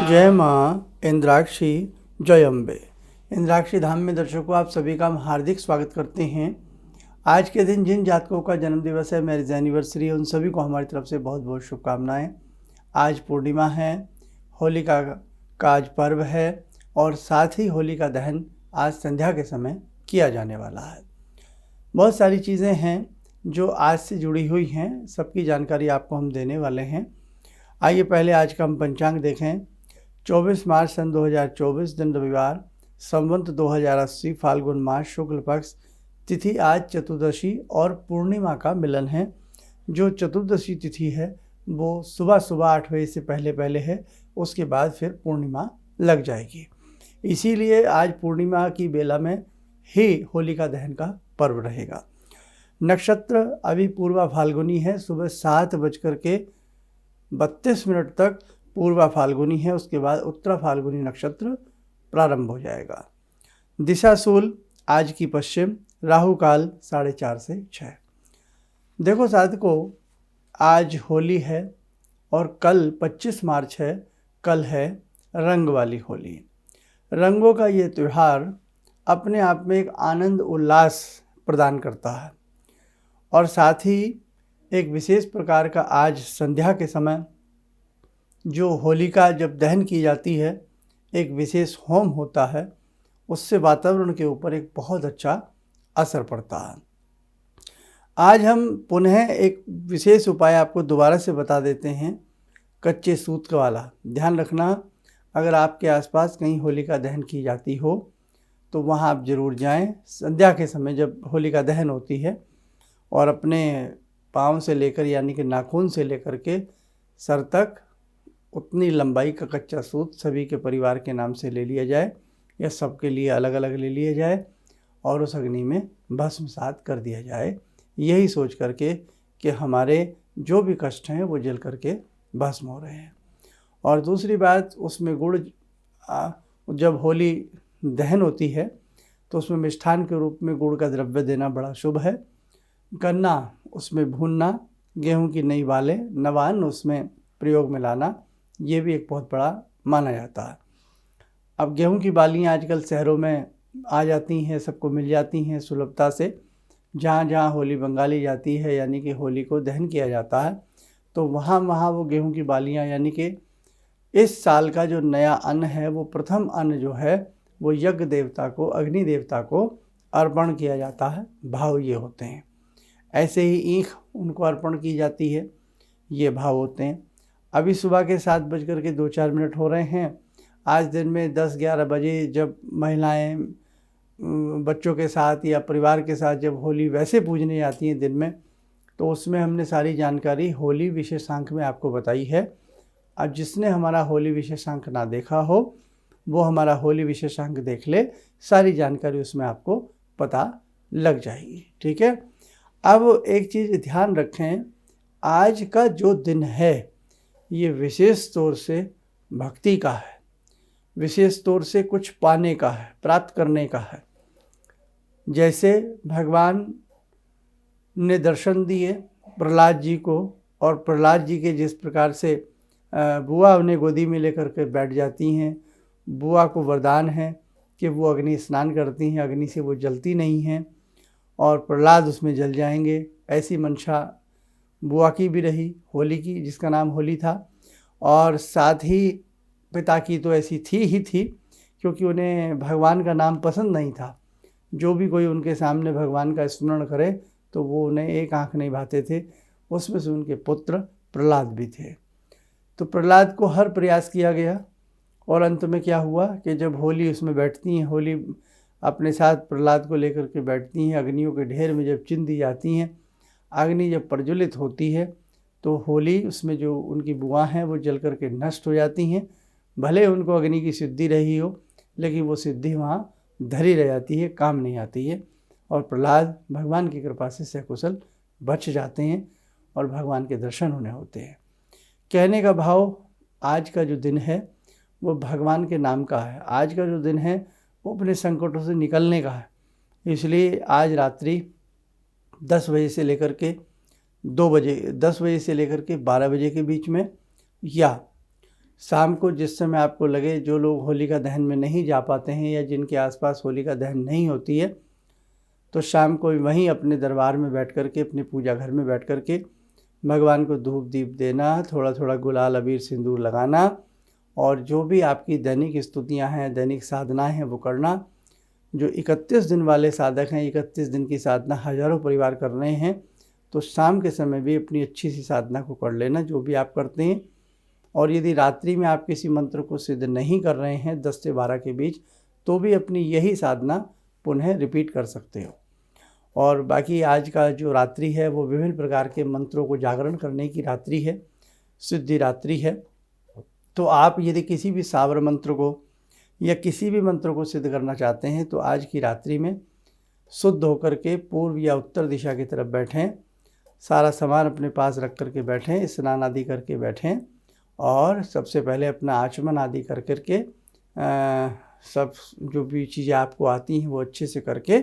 जय माँ इंद्राक्षी, जय अम्बे। इंद्राक्षी धाम में दर्शकों आप सभी का हम हार्दिक स्वागत करते हैं। आज के दिन जिन जातकों का जन्म दिवस है, मैरिज एनिवर्सरी है, उन सभी को हमारी तरफ से बहुत बहुत शुभकामनाएं। आज पूर्णिमा है, होलिका का आज पर्व है और साथ ही होलिका दहन आज संध्या के समय किया जाने वाला है। बहुत सारी चीज़ें हैं जो आज से जुड़ी हुई हैं, सबकी जानकारी आपको हम देने वाले हैं। आइए पहले आज का हम पंचांग देखें। 24 मार्च सन 2024 दिन रविवार, संवत 2080, फाल्गुन मास, शुक्ल पक्ष, तिथि आज चतुर्दशी और पूर्णिमा का मिलन है। जो चतुर्दशी तिथि है वो सुबह 8 बजे से पहले है, उसके बाद फिर पूर्णिमा लग जाएगी। इसीलिए आज पूर्णिमा की बेला में ही होलिका दहन का पर्व रहेगा। नक्षत्र अभी पूर्वा फाल्गुनी है, सुबह 7:32 तक पूर्वा फाल्गुनी है, उसके बाद उत्तरा फाल्गुनी नक्षत्र प्रारंभ हो जाएगा। दिशा शूल आज की पश्चिम, राहु काल 4:30 से 6। देखो साधकों, आज होली है और कल 25 मार्च है। कल है रंग वाली होली। रंगों का ये त्यौहार अपने आप में एक आनंद उल्लास प्रदान करता है और साथ ही एक विशेष प्रकार का आज संध्या के समय जो होलिका जब दहन की जाती है, एक विशेष होम होता है, उससे वातावरण के ऊपर एक बहुत अच्छा असर पड़ता है। आज हम पुनः एक विशेष उपाय आपको दोबारा से बता देते हैं, कच्चे सूत वाला। ध्यान रखना, अगर आपके आसपास कहीं होलिका दहन की जाती हो तो वहाँ आप ज़रूर जाएं। संध्या के समय जब होलिका दहन होती है और अपने पाँव से लेकर यानी कि नाखून से लेकर के सर तक उतनी लंबाई का कच्चा सूत सभी के परिवार के नाम से ले लिया जाए या सबके लिए अलग अलग ले लिया जाए और उस अग्नि में भस्मसात कर दिया जाए, यही सोच करके कि हमारे जो भी कष्ट हैं वो जल करके भस्म हो रहे हैं। और दूसरी बात, उसमें गुड़, जब होली दहन होती है तो उसमें मिष्ठान के रूप में गुड़ का द्रव्य देना बड़ा शुभ है। गन्ना उसमें भूनना, गेहूं की नई बालें, नवान उसमें प्रयोग में लाना, ये भी एक बहुत बड़ा माना जाता है। अब गेहूं की बालियाँ आजकल शहरों में आ जाती हैं, सबको मिल जाती हैं सुलभता से। जहाँ जहाँ होली बंगाली जाती है यानी कि होली को दहन किया जाता है, तो वहाँ वहाँ वो गेहूं की बालियाँ यानी कि इस साल का जो नया अन्न है, वो प्रथम अन्न जो है वो यज्ञ देवता को, अग्नि देवता को अर्पण किया जाता है। भाव ये होते हैं। ऐसे ही ईख उनको अर्पण की जाती है, ये भाव होते हैं। अभी सुबह के 7:02 हो रहे हैं। आज दिन में 10-11 बजे जब महिलाएं बच्चों के साथ या परिवार के साथ जब होली वैसे पूजने जाती हैं दिन में, तो उसमें हमने सारी जानकारी होली विशेषांक में आपको बताई है। अब जिसने हमारा होली विशेषांक ना देखा हो वो हमारा होली विशेषांक देख ले, सारी जानकारी उसमें आपको पता लग जाएगी। ठीक है। अब एक चीज़ ध्यान रखें, आज का जो दिन है ये विशेष तौर से भक्ति का है, विशेष तौर से कुछ पाने का है, प्राप्त करने का है। जैसे भगवान ने दर्शन दिए प्रहलाद जी को, और प्रहलाद जी के जिस प्रकार से बुआ उन्हें गोदी में लेकर के बैठ जाती हैं, बुआ को वरदान है कि वो अग्नि स्नान करती हैं, अग्नि से वो जलती नहीं हैं और प्रहलाद उसमें जल जाएंगे। ऐसी मंशा बुआ की भी रही, होली की, जिसका नाम होली था। और साथ ही पिता की तो ऐसी थी ही थी, क्योंकि उन्हें भगवान का नाम पसंद नहीं था। जो भी कोई उनके सामने भगवान का स्मरण करे तो वो उन्हें एक आंख नहीं भाते थे। उसमें से उनके पुत्र प्रहलाद भी थे। तो प्रहलाद को हर प्रयास किया गया और अंत में क्या हुआ कि जब होली उसमें बैठती हैं, होली अपने साथ प्रहलाद को लेकर के बैठती हैं, अग्नियों के ढेर में जब चिन दी जाती हैं, अग्नि जब प्रज्वलित होती है तो होली उसमें जो उनकी बुआ हैं वो जल करके नष्ट हो जाती हैं। भले उनको अग्नि की सिद्धि रही हो, लेकिन वो सिद्धि वहाँ धरी रह जाती है, काम नहीं आती है। और प्रहलाद भगवान की कृपा से सकुशल बच जाते हैं और भगवान के दर्शन उन्हें होते हैं। कहने का भाव, आज का जो दिन है वो भगवान के नाम का है। आज का जो दिन है वो अपने संकटों से निकलने का है। इसलिए आज रात्रि 10 बजे से लेकर के 2 बजे, 10 बजे से लेकर के 12 बजे के बीच में या शाम को जिस समय आपको लगे, जो लोग होलिका दहन में नहीं जा पाते हैं या जिनके आसपास होलिका दहन नहीं होती है, तो शाम को वहीं अपने दरबार में बैठ कर के, अपने पूजा घर में बैठ कर के भगवान को धूप दीप देना, थोड़ा थोड़ा गुलाल अबीर सिंदूर लगाना, और जो भी आपकी दैनिक स्तुतियाँ हैं, दैनिक साधनाएँ हैं, वो करना। जो 31 दिन वाले साधक हैं, 31 दिन की साधना हज़ारों परिवार कर रहे हैं, तो शाम के समय भी अपनी अच्छी सी साधना को कर लेना, जो भी आप करते हैं। और यदि रात्रि में आप किसी मंत्र को सिद्ध नहीं कर रहे हैं 10 से 12 के बीच, तो भी अपनी यही साधना पुनः रिपीट कर सकते हो। और बाकी आज का जो रात्रि है वो विभिन्न प्रकार के मंत्रों को जागरण करने की रात्रि है, सिद्धि रात्रि है। तो आप यदि किसी भी सावर मंत्र को या किसी भी मंत्र को सिद्ध करना चाहते हैं, तो आज की रात्रि में शुद्ध होकर के पूर्व या उत्तर दिशा की तरफ बैठें, सारा सामान अपने पास रख कर के बैठें, स्नान आदि करके बैठें, और सबसे पहले अपना आचमन आदि कर करके सब जो भी चीज़ें आपको आती हैं वो अच्छे से करके,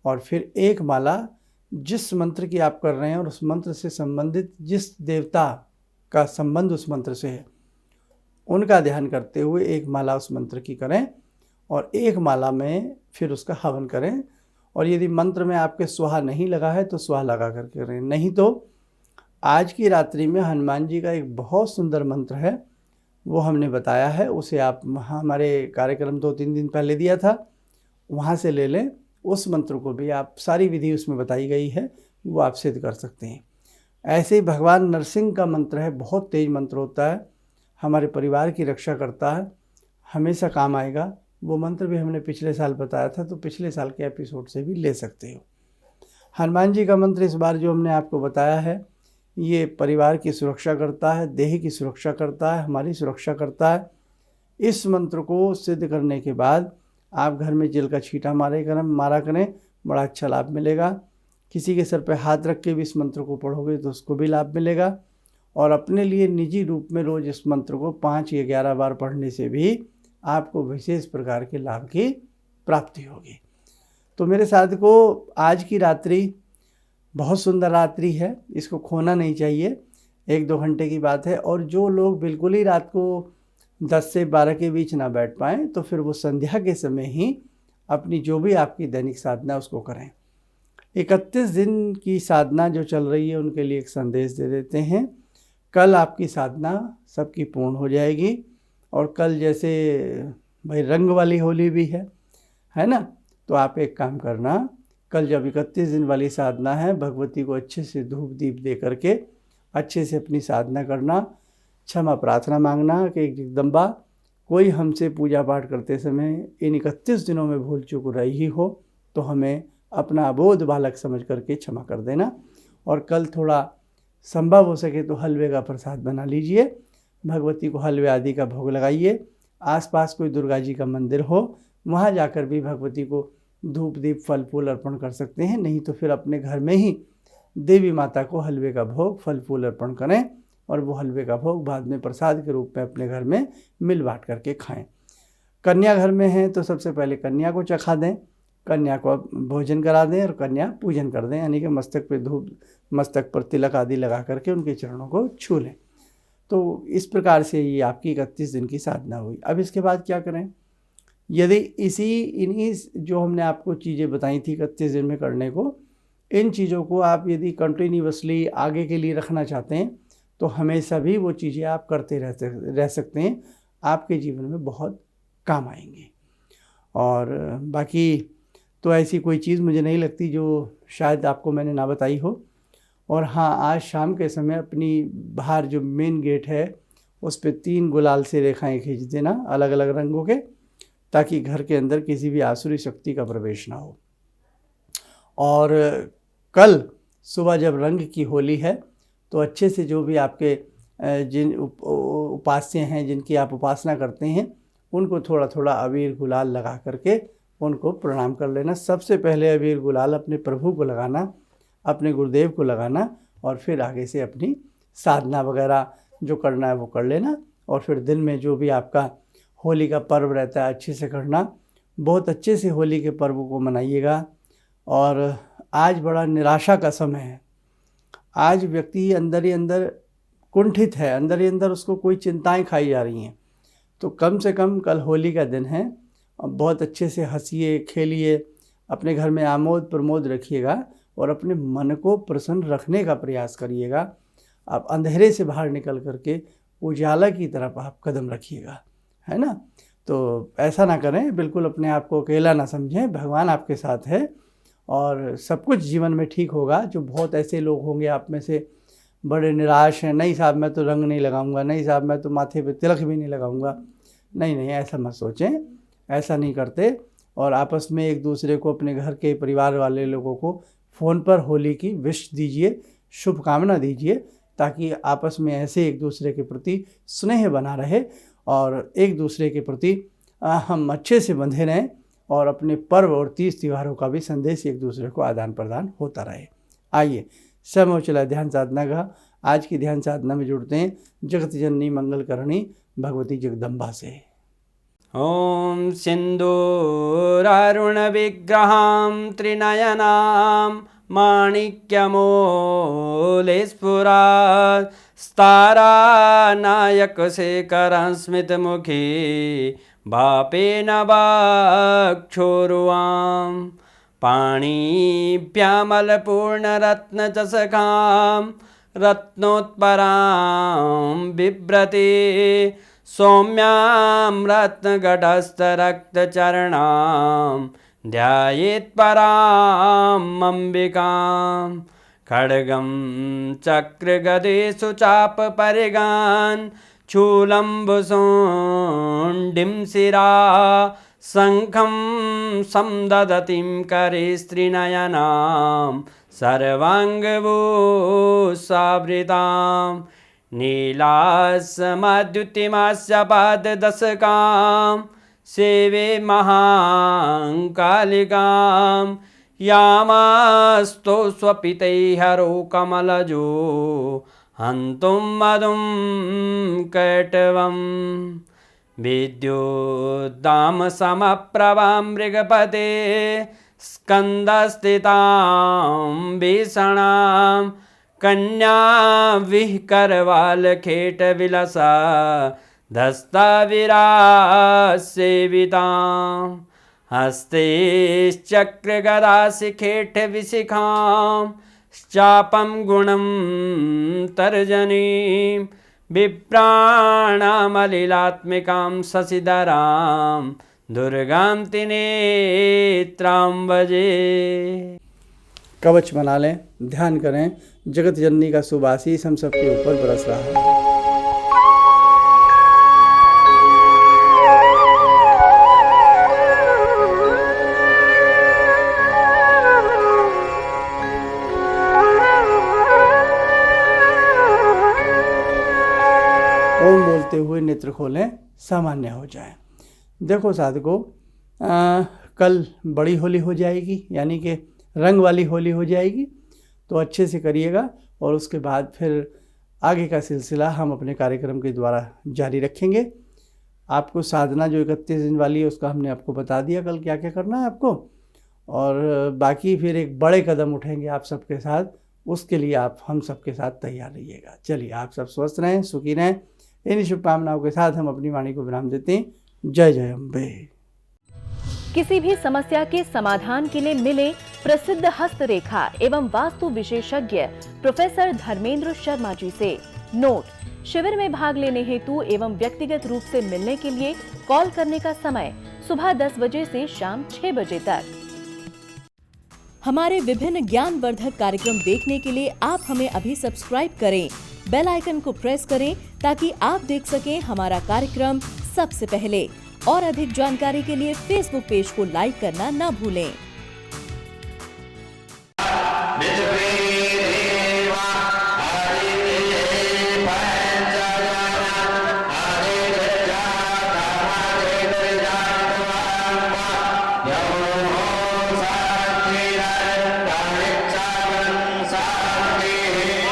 और फिर एक माला जिस मंत्र की आप कर रहे हैं और उस मंत्र से संबंधित जिस देवता का संबंध उस मंत्र से है, उनका ध्यान करते हुए एक माला उस मंत्र की करें, और एक माला में फिर उसका हवन करें। और यदि मंत्र में आपके स्वाहा नहीं लगा है तो स्वाहा लगा करके करें, नहीं तो आज की रात्रि में हनुमान जी का एक बहुत सुंदर मंत्र है, वो हमने बताया है, उसे आप हमारे कार्यक्रम 2-3 दिन पहले दिया था, वहाँ से ले लें। उस मंत्र को भी आप, सारी विधि उसमें बताई गई है, वो आप सिद्ध कर सकते हैं। ऐसे ही भगवान नरसिंह का मंत्र है, बहुत तेज मंत्र होता है, हमारे परिवार की रक्षा करता है, हमेशा काम आएगा। वो मंत्र भी हमने पिछले साल बताया था, तो पिछले साल के एपिसोड से भी ले सकते हो। हनुमान जी का मंत्र इस बार जो हमने आपको बताया है, ये परिवार की सुरक्षा करता है, देह की सुरक्षा करता है, हमारी सुरक्षा करता है। इस मंत्र को सिद्ध करने के बाद आप घर में जल का छींटा मारा करें, बड़ा अच्छा लाभ मिलेगा। किसी के सर पे हाथ रख के भी इस मंत्र को पढ़ोगे तो उसको भी लाभ मिलेगा। और अपने लिए निजी रूप में रोज़ इस मंत्र को 5 या 11 बार पढ़ने से भी आपको विशेष प्रकार के लाभ की प्राप्ति होगी। तो मेरे साथ को आज की रात्रि बहुत सुंदर रात्रि है, इसको खोना नहीं चाहिए, 1-2 घंटे की बात है। और जो लोग बिल्कुल ही रात को 10 से 12 के बीच ना बैठ पाएँ, तो फिर वो संध्या के समय ही अपनी जो भी आपकी दैनिक साधना उसको करें। 31 दिन की साधना जो चल रही है उनके लिए एक संदेश दे देते हैं। कल आपकी साधना सबकी पूर्ण हो जाएगी, और कल जैसे भाई रंग वाली होली भी है ना, तो आप एक काम करना, कल जब 31 दिन वाली साधना है, भगवती को अच्छे से धूप दीप दे करके अच्छे से अपनी साधना करना, क्षमा प्रार्थना मांगना कि जगदम्बा कोई हमसे पूजा पाठ करते समय इन 31 दिनों में भूल चूक रही हो तो हमें अपना अबोध बालक समझ करके क्षमा कर देना। और कल थोड़ा संभव हो सके तो हलवे का प्रसाद बना लीजिए, भगवती को हलवे आदि का भोग लगाइए। आसपास कोई दुर्गा जी का मंदिर हो, वहाँ जाकर भी भगवती को धूप दीप फल फूल अर्पण कर सकते हैं, नहीं तो फिर अपने घर में ही देवी माता को हलवे का भोग फल फूल अर्पण करें, और वो हलवे का भोग बाद में प्रसाद के रूप में अपने घर में मिल बांट करके खाएं। कन्या घर में हैं तो सबसे पहले कन्या को चखा दें, कन्या को भोजन करा दें और कन्या पूजन कर दें, यानी कि मस्तक पे धूप, मस्तक पर तिलक आदि लगा करके उनके चरणों को छू लें। तो इस प्रकार से ये आपकी 31 दिन की साधना हुई। अब इसके बाद क्या करें? यदि इन्हीं जो हमने आपको चीज़ें बताई थी 31 दिन में करने को, इन चीज़ों को आप यदि कंटिन्यूअसली आगे के लिए रखना चाहते हैं तो हमेशा भी वो चीज़ें आप करते रह सकते हैं, आपके जीवन में बहुत काम आएंगे। और बाकी तो ऐसी कोई चीज़ मुझे नहीं लगती जो शायद आपको मैंने ना बताई हो। और हाँ, आज शाम के समय अपनी बाहर जो मेन गेट है उस पर 3 गुलाल से रेखाएं खींच देना अलग अलग रंगों के, ताकि घर के अंदर किसी भी आसुरी शक्ति का प्रवेश ना हो। और कल सुबह जब रंग की होली है तो अच्छे से जो भी आपके जिन उपास्य हैं, जिनकी आप उपासना करते हैं, उनको थोड़ा थोड़ा अबीर गुलाल लगा करके उनको प्रणाम कर लेना। सबसे पहले अबीर गुलाल अपने प्रभु को लगाना, अपने गुरुदेव को लगाना, और फिर आगे से अपनी साधना वगैरह जो करना है वो कर लेना। और फिर दिन में जो भी आपका होली का पर्व रहता है अच्छे से करना, बहुत अच्छे से होली के पर्व को मनाइएगा। और आज बड़ा निराशा का समय है, आज व्यक्ति अंदर ही अंदर कुंठित है, अंदर ही अंदर उसको कोई चिंताएं खाई जा रही हैं, तो कम से कम कल होली का दिन है, बहुत अच्छे से हंसिए खेलिए, अपने घर में आमोद प्रमोद रखिएगा और अपने मन को प्रसन्न रखने का प्रयास करिएगा। आप अंधेरे से बाहर निकल करके उजाला की तरफ आप कदम रखिएगा, है ना। तो ऐसा ना करें, बिल्कुल अपने आप को अकेला ना समझें, भगवान आपके साथ है और सब कुछ जीवन में ठीक होगा। जो बहुत ऐसे लोग होंगे आप में से बड़े निराश हैं, नहीं साहब मैं तो रंग नहीं लगाऊंगा, नहीं साहब मैं तो माथे पे तिलक भी नहीं लगाऊंगा, नहीं, ऐसा मत सोचें, ऐसा नहीं करते। और आपस में एक दूसरे को, अपने घर के परिवार वाले लोगों को फ़ोन पर होली की विश दीजिए, शुभकामना दीजिए, ताकि आपस में ऐसे एक दूसरे के प्रति स्नेह बना रहे और एक दूसरे के प्रति हम अच्छे से बंधे रहें और अपने पर्व और तीज त्योहारों का भी संदेश एक दूसरे को आदान प्रदान होता रहे। आइए समय हो चला ध्यान साधना का। आज की ध्यान साधना में जुड़ते हैं जगत जननी मंगल करणी भगवती जगदम्बा से। ओम सिंदूरारुण विग्रहां त्रिनयनां माणिक्यमूले स्फुरात् स्तारानायकशेखरं स्मितमुखी भापेन वाक्छोरुवां पाणिभ्यामलपूर्णरत्नचषकां रत्नोत्परां बिभ्रति सौम्यां रत्नघटस्थरक्तचरणां ध्यायेत् पराम् अम्बिकां खड्गं चक्रगदेषु चापपरिगान् शूलम्बुशुण्डिं शिरा शङ्खं संदधतीं करे स्त्रीनयनां सर्वाङ्गभूषावृतां नीलास्मद्युतिमास्य पाददशकां सेवे महाकालिकां यामास्तो स्वपितैहरो कमलजो हन्तुं मधुं कैटवम् विद्युद्दामसमप्रभां मृगपते स्कन्दस्थितां भीषणां कन्या विहकरवालखेटविलसा धस्ताविरासेवितां हस्तैश्चक्रगदाशिखेटविशिखां चापं गुणं तर्जनीं बिभ्राणामलिलात्मिकां शशिधरां दुर्गां त्रिनेत्रां भजे। कवच बना लें, ध्यान करें, जगत जननी का शुभ आशीष हम सबके ऊपर बरस रहा है। ओम बोलते हुए नेत्र खोलें, सामान्य हो जाए। देखो साधकों, कल बड़ी होली हो जाएगी, यानी कि रंग वाली होली हो जाएगी, तो अच्छे से करिएगा और उसके बाद फिर आगे का सिलसिला हम अपने कार्यक्रम के द्वारा जारी रखेंगे। आपको साधना जो 31 दिन वाली है उसका हमने आपको बता दिया कल क्या क्या करना है आपको, और बाकी फिर एक बड़े कदम उठेंगे आप सबके साथ, उसके लिए आप हम सबके साथ तैयार रहिएगा। चलिए, आप सब स्वस्थ रहें, सुखी रहें। इन शुभकामनाओं के साथ हम अपनी वाणी को विराम देते हैं। जय जय अम्बे। किसी भी समस्या के समाधान के लिए मिले प्रसिद्ध हस्तरेखा एवं वास्तु विशेषज्ञ प्रोफेसर धर्मेंद्र शर्मा जी से। नोट: शिविर में भाग लेने हेतु एवं व्यक्तिगत रूप से मिलने के लिए कॉल करने का समय सुबह 10 बजे से शाम 6 बजे तक। हमारे विभिन्न ज्ञानवर्धक कार्यक्रम देखने के लिए आप हमें अभी सब्सक्राइब करें, बेल आइकन को प्रेस करें ताकि आप देख सकें हमारा कार्यक्रम सबसे पहले। और अधिक जानकारी के लिए फेसबुक पेज को लाइक करना न भूलें।